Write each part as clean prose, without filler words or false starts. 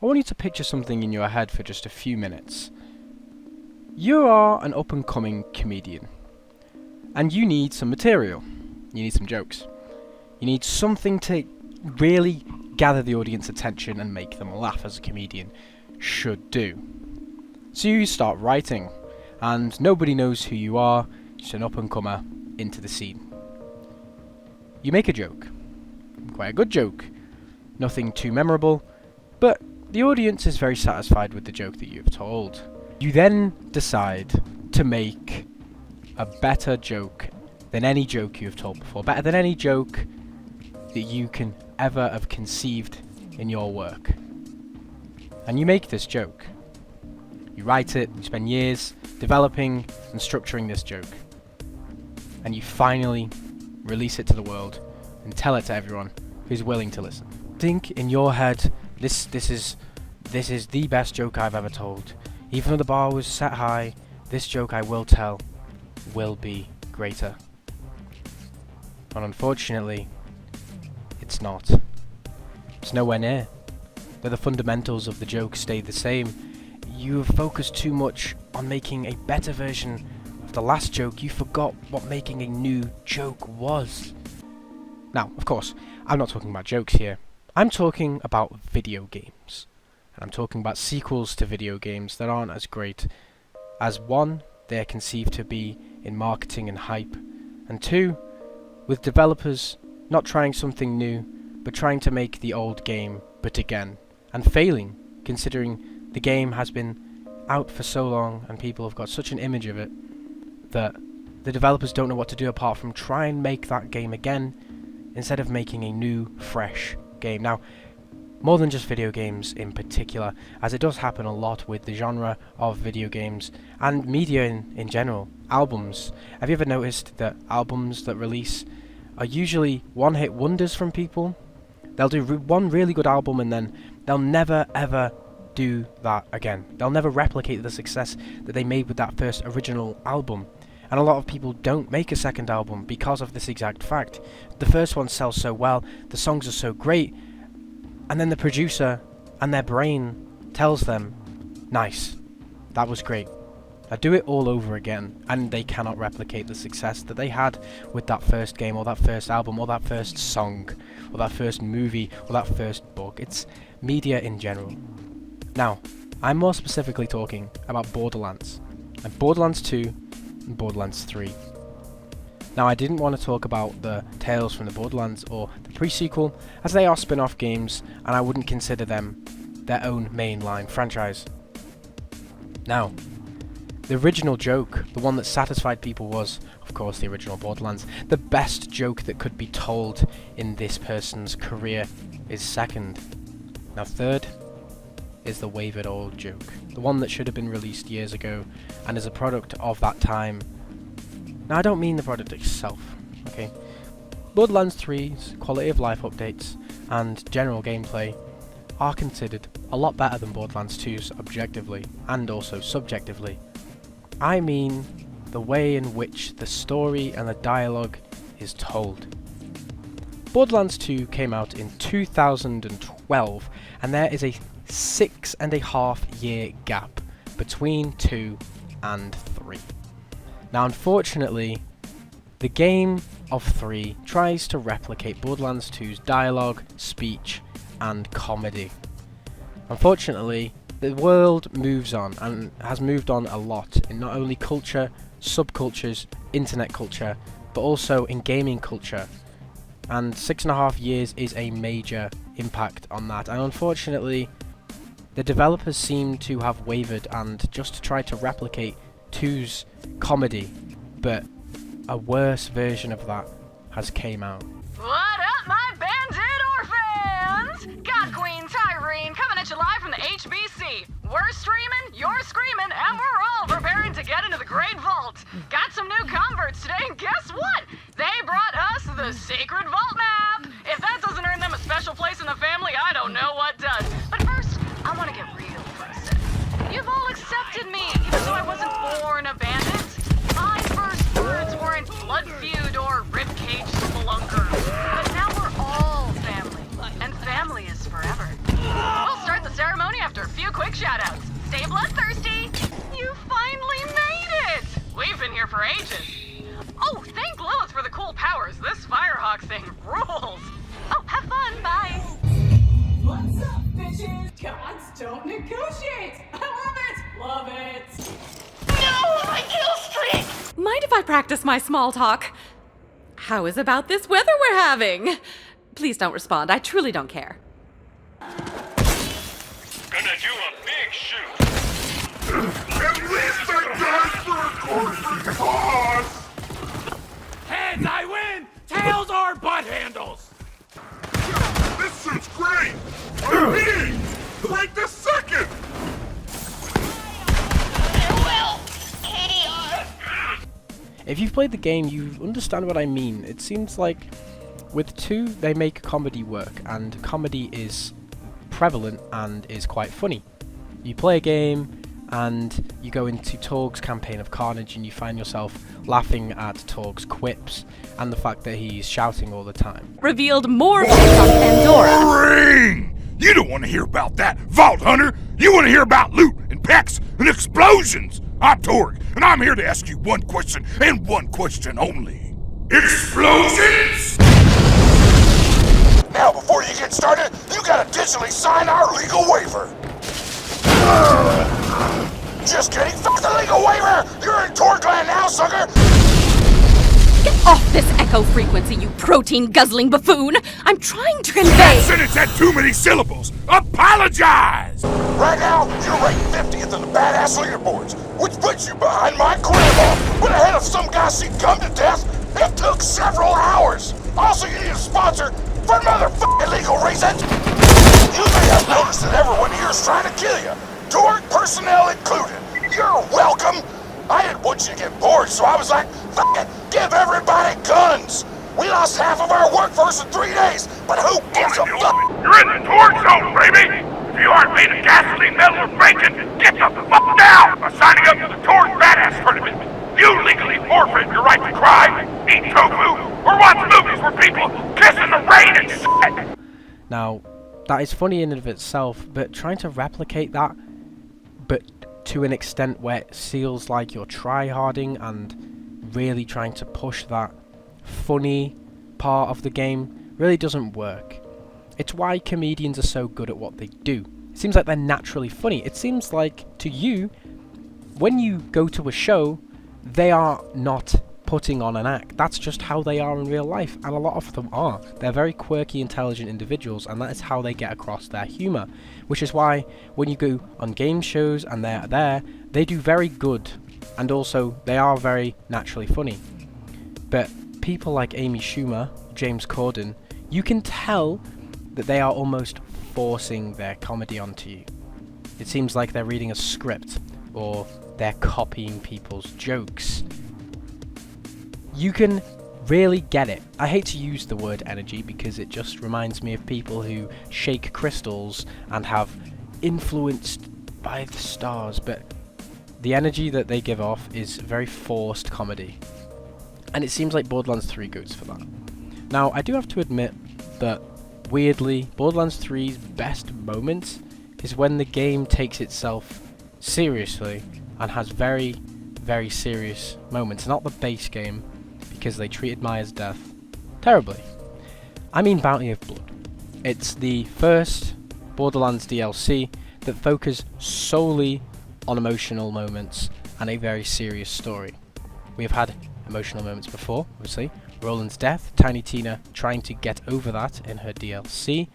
I want you to picture something in your head for just a few minutes. You are an up-and-coming comedian, and you need some material. You need some jokes. You need something to really gather the audience attention and make them laugh, as a comedian should do. So you start writing, and nobody knows who you are, just an up-and-comer into the scene. You make a joke. Quite a good joke. Nothing too memorable, but the audience is very satisfied with the joke that you've told. You then decide to make a better joke than any joke you've told before, better than any joke that you can ever have conceived in your work. And you make this joke. You write it, you spend years developing and structuring this joke. And you finally release it to the world and tell it to everyone who's willing to listen. Think in your head, this is the best joke I've ever told. Even though the bar was set high, this joke I will tell will be greater. And unfortunately, it's not. It's nowhere near. Though the fundamentals of the joke stay the same, you have focused too much on making a better version of the last joke. You forgot what making a new joke was. Now, of course, I'm not talking about jokes here. I'm talking about video games. And I'm talking about sequels to video games that aren't as great as, one, they're conceived to be in marketing and hype, and two, with developers not trying something new, but trying to make the old game but again, and failing, considering the game has been out for so long and people have got such an image of it that the developers don't know what to do apart from try and make that game again instead of making a new, fresh game. Now, more than just video games in particular, as it does happen a lot with the genre of video games and media in general. Albums. Have you ever noticed that albums that release are usually one-hit wonders from people? They'll do one really good album and then they'll never ever do that again. They'll never replicate the success that they made with that first original album. And a lot of people don't make a second album because of this exact fact. The first one sells so well, the songs are so great, and then the producer and their brain tells them, nice, that was great. Now do it all over again, and they cannot replicate the success that they had with that first game, or that first album, or that first song, or that first movie, or that first book. It's media in general. Now, I'm more specifically talking about Borderlands, and Borderlands 2 and Borderlands 3. Now, I didn't want to talk about the Tales from the Borderlands or the pre-sequel, as they are spin-off games, and I wouldn't consider them their own mainline franchise. Now, the original joke, the one that satisfied people, was, of course, the original Borderlands. The best joke that could be told in this person's career is second. Now, third is the wavered old joke, the one that should have been released years ago and is a product of that time. Now, I don't mean the product itself, okay? Borderlands 3's quality of life updates and general gameplay are considered a lot better than Borderlands 2's objectively and also subjectively. I mean the way in which the story and the dialogue is told. Borderlands 2 came out in 2012, and there is a 6.5 year gap between 2 and 3. Now, unfortunately, the game of 3 tries to replicate Borderlands 2's dialogue, speech, and comedy. Unfortunately, the world moves on, and has moved on a lot in not only culture, subcultures, internet culture, but also in gaming culture. And 6.5 years is a major impact on that. And unfortunately, the developers seem to have wavered and just tried to replicate 2's comedy, but a worse version of that has came out. What up, my Bandit Orphans? God Queen Tyrene coming at you live from the HBC. We're streaming, you're screaming, and we're all preparing to get into the Great Vault. Got some new converts today, and guess what? They brought us the Sacred Vault map. If that doesn't earn them a special place in the family, I don't know what does. But first, I want to get real for a second. You've all accepted me, even though I wasn't born a bandit. My first words weren't blood feud or ribcage spelunker. But now we're all family, and family is forever. We'll start the ceremony quick shout-outs. Stay bloodthirsty. You finally made it. We've been here for ages. Oh, thank Lilith for the cool powers. This Firehawk thing rules. Oh, have fun. Bye. What's up, bitches? Gods don't negotiate. I love it. Love it. No, my kill streak. Mind if I practice my small talk? How is about this weather we're having? Please don't respond. I truly don't care. Gonna do a big shoot. At least I died for a corporate cause! Heads, I win! Tails are butt handles! This suit's great! I'm hitting! Like the second! If you've played the game, you understand what I mean. It seems like with 2, they make comedy work, and comedy is prevalent and is quite funny. You play a game and you go into Torg's campaign of Carnage and you find yourself laughing at Torg's quips and the fact that he's shouting all the time. Revealed more facts on Pandora. Ring! You don't want to hear about that, Vault Hunter! You want to hear about loot and packs and explosions! I'm Torg, and I'm here to ask you one question and one question only. Explosions? Now, before you get started, you gotta digitally sign our legal waiver. Just kidding, fuck the legal waiver! You're in Torgland now, sucker! Get off this echo frequency, you protein-guzzling buffoon! I'm trying to convey... That sentence had too many syllables! Apologize! Right now, you're ranked 50th in the badass leaderboards, which puts you behind my grandma, but ahead of some guy she'd come to death. It took several hours! Also, you need a sponsor for motherfucking legal reasons! You may have noticed that everyone here is trying to kill you, Torg personnel included. You're welcome! I didn't want you to get bored, so I was like, fuck it, give everybody guns! We lost half of our workforce in 3 days, but who gives a fuck? You're in the Torg zone, baby! If you aren't made of gasoline, metal, or bacon, get the fuck down by signing up to the Torg Badass Tournament. You legally forfeit your right to cry, eat tofu, or watch movies where people kiss in the rain and shit! Now, that is funny in and of itself, but trying to replicate that, but to an extent where it feels like you're try-harding and really trying to push that funny part of the game really doesn't work. It's why comedians are so good at what they do. It seems like they're naturally funny. It seems like, to you, when you go to a show, they are not putting on an act. That's just how they are in real life, and a lot of them are. They're very quirky, intelligent individuals, and that is how they get across their humour. Which is why, when you go on game shows and they're there, they do very good, and also they are very naturally funny. But people like Amy Schumer, James Corden, you can tell that they are almost forcing their comedy onto you. It seems like they're reading a script, or they're copying people's jokes. You can really get it. I hate to use the word energy because it just reminds me of people who shake crystals and have influenced by the stars, but the energy that they give off is very forced comedy. And it seems like Borderlands 3 goes for that. Now, I do have to admit that, weirdly, Borderlands 3's best moment is when the game takes itself seriously and has very, very serious moments. Not the base game, because they treated Maya's death terribly. I mean Bounty of Blood. It's the first Borderlands DLC that focuses solely on emotional moments and a very serious story. We have had emotional moments before, obviously. Roland's death, Tiny Tina trying to get over that in her DLC,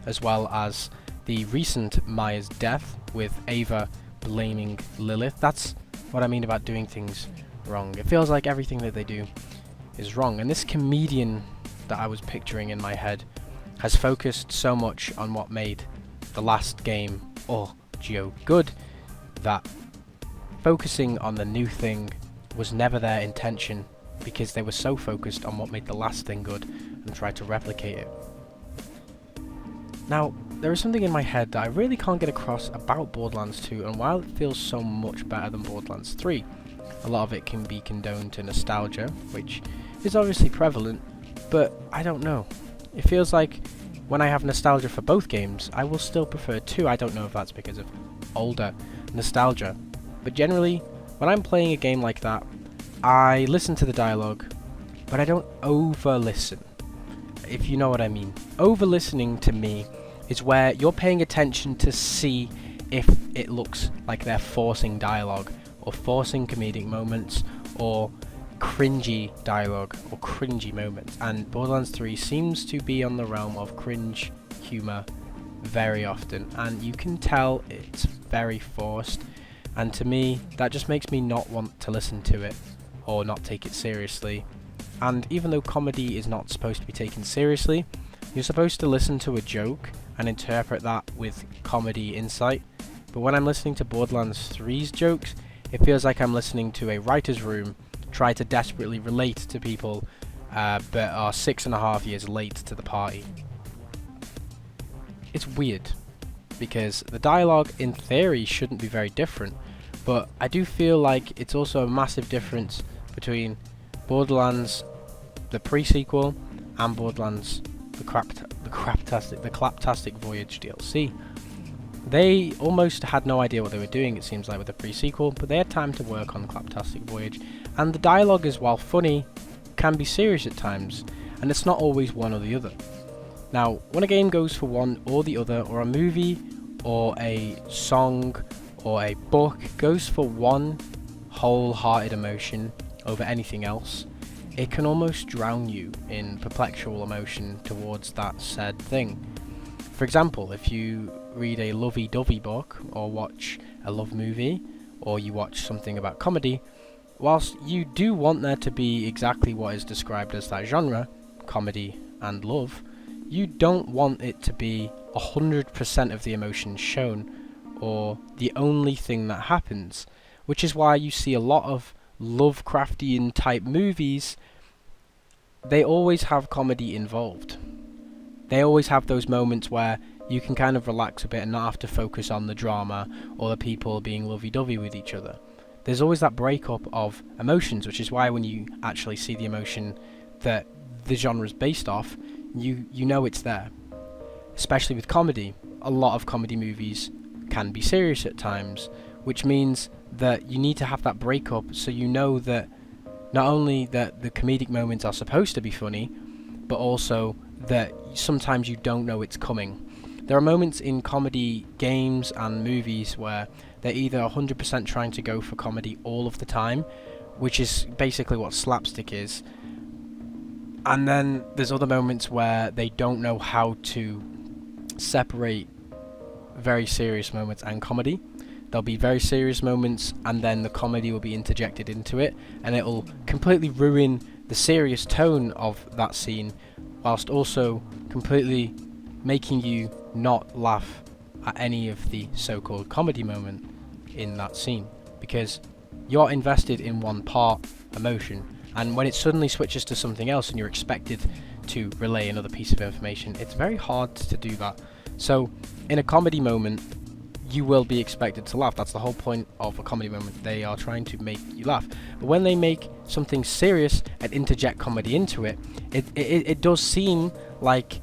as well as the recent Maya's death with Ava blaming Lilith. That's what I mean about doing things wrong. It feels like everything that they do is wrong, and this comedian that I was picturing in my head has focused so much on what made the last game Geo good that focusing on the new thing was never their intention, because they were so focused on what made the last thing good and tried to replicate it. Now, there is something in my head that I really can't get across about Borderlands 2, and while it feels so much better than Borderlands 3, a lot of it can be condoned to nostalgia, which is obviously prevalent, but I don't know. It feels like when I have nostalgia for both games, I will still prefer 2. I don't know if that's because of older nostalgia. But generally, when I'm playing a game like that, I listen to the dialogue, but I don't over-listen, if you know what I mean. Over-listening to me is where you're paying attention to see if it looks like they're forcing dialogue, or forcing comedic moments, or cringy dialogue, or cringy moments. And Borderlands 3 seems to be on the realm of cringe humour very often, and you can tell it's very forced, and to me that just makes me not want to listen to it or not take it seriously. And even though comedy is not supposed to be taken seriously, you're supposed to listen to a joke and interpret that with comedy insight. But when I'm listening to Borderlands 3's jokes, it feels like I'm listening to a writer's room try to desperately relate to people but are 6.5 years late to the party. It's weird, because the dialogue in theory shouldn't be very different, but I do feel like it's also a massive difference between Borderlands, the pre-sequel, and Borderlands, the Claptastic Voyage DLC. They almost had no idea what they were doing, it seems like, with the pre-sequel, but they had time to work on Claptastic Voyage, and the dialogue is, while funny, can be serious at times, and it's not always one or the other. Now, when a game goes for one or the other, or a movie, or a song, or a book goes for one wholehearted emotion over anything else, it can almost drown you in perpetual emotion towards that said thing. For example, if you read a lovey-dovey book, or watch a love movie, or you watch something about comedy, whilst you do want there to be exactly what is described as that genre, comedy and love, you don't want it to be 100% of the emotion shown, or the only thing that happens, which is why you see a lot of Lovecraftian type movies. They always have comedy involved. They always have those moments where you can kind of relax a bit and not have to focus on the drama or the people being lovey-dovey with each other. There's always that breakup of emotions, which is why when you actually see the emotion that the genre is based off, you know it's there. Especially with comedy. A lot of comedy movies can be serious at times, which means that you need to have that breakup so you know that not only that the comedic moments are supposed to be funny, but also that sometimes you don't know it's coming. There are moments in comedy games and movies where they're either 100% trying to go for comedy all of the time, which is basically what slapstick is, and then there's other moments where they don't know how to separate very serious moments and comedy. There'll be very serious moments and then the comedy will be interjected into it, and it'll completely ruin the serious tone of that scene, whilst also completely making you not laugh at any of the so-called comedy moment in that scene, because you're invested in one part, emotion, and when it suddenly switches to something else and you're expected to relay another piece of information, it's very hard to do that. So in a comedy moment, you will be expected to laugh. That's the whole point of a comedy moment. They are trying to make you laugh. But when they make something serious and interject comedy into it, it does seem like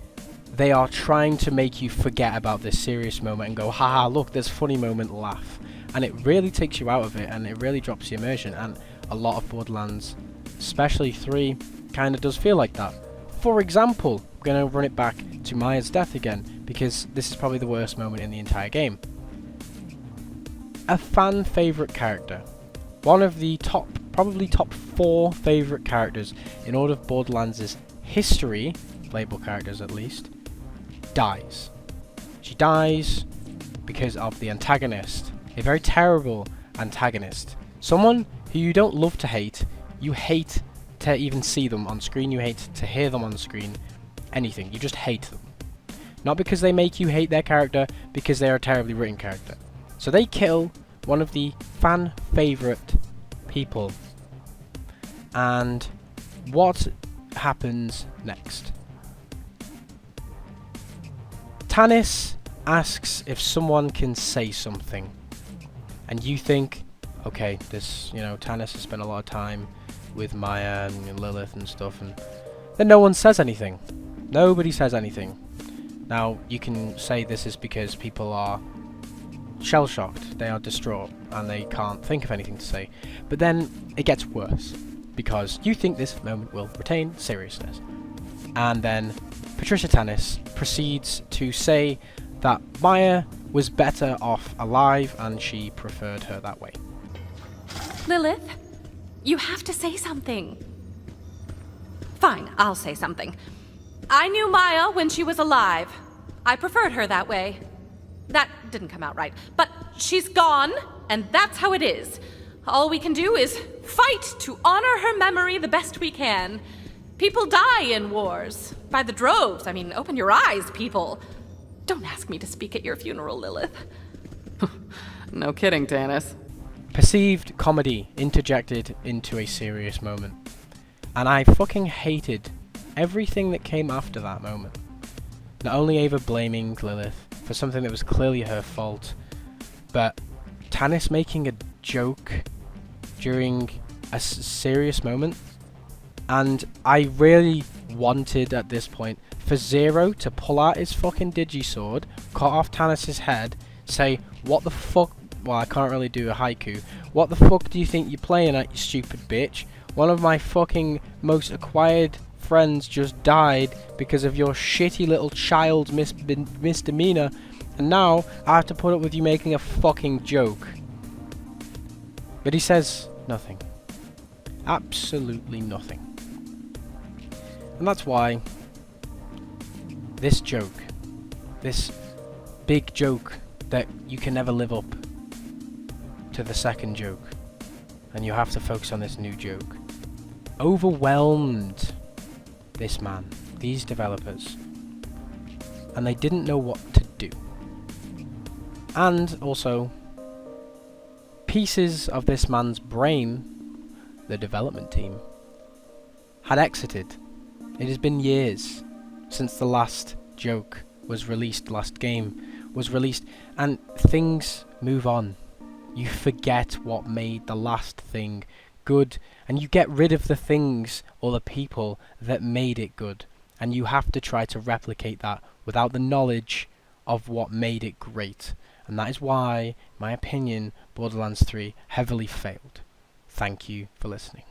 they are trying to make you forget about this serious moment and go, haha, look, there's a funny moment, laugh. And it really takes you out of it, and it really drops the immersion. And a lot of Borderlands, especially 3, kind of does feel like that. For example, I'm going to run it back to Maya's death again, because this is probably the worst moment in the entire game. A fan favourite character, one of the probably top 4 favourite characters in all of Borderlands' history, playable characters at least, dies. She dies because of the antagonist, a very terrible antagonist, someone who you don't love to hate, you hate to even see them on screen, you hate to hear them on screen, anything, you just hate them. Not because they make you hate their character, because they are a terribly written character. So they kill one of the fan favourite people. And what happens next? Tannis asks if someone can say something. And you think, okay, this, Tannis has spent a lot of time with Maya and Lilith and stuff, and then no one says anything. Nobody says anything. Now, you can say this is because people are shell-shocked, they are distraught, and they can't think of anything to say. But then it gets worse, because you think this moment will retain seriousness. And then Patricia Tannis proceeds to say that Maya was better off alive and she preferred her that way. Lilith, you have to say something. Fine, I'll say something. I knew Maya when she was alive. I preferred her that way. That didn't come out right, but she's gone, and that's how it is. All we can do is fight to honor her memory the best we can. People die in wars. By the droves. I mean, open your eyes, people. Don't ask me to speak at your funeral, Lilith. No kidding, Tannis. Perceived comedy interjected into a serious moment. And I fucking hated everything that came after that moment. Not only Ava blaming Lilith for something that was clearly her fault, but Tannis making a joke during a serious moment. And I really wanted at this point for Zero to pull out his fucking digisword, cut off Tannis's head, say, "What the fuck?" Well, I can't really do a haiku. "What the fuck do you think you're playing at, you stupid bitch? One of my fucking most acquired friends just died because of your shitty little child misdemeanor, and now I have to put up with you making a fucking joke." But he says nothing. Absolutely nothing. And that's why this joke, this big joke that you can never live up to the second joke, and you have to focus on this new joke, overwhelmed this man, these developers, and they didn't know what to do. And also, pieces of this man's brain, the development team, had exited. It has been years since the last joke was released, last game was released, and things move on. You forget what made the last thing good, and you get rid of the things or the people that made it good, and you have to try to replicate that without the knowledge of what made it great. And that is why, in my opinion, Borderlands 3 heavily failed. Thank you for listening.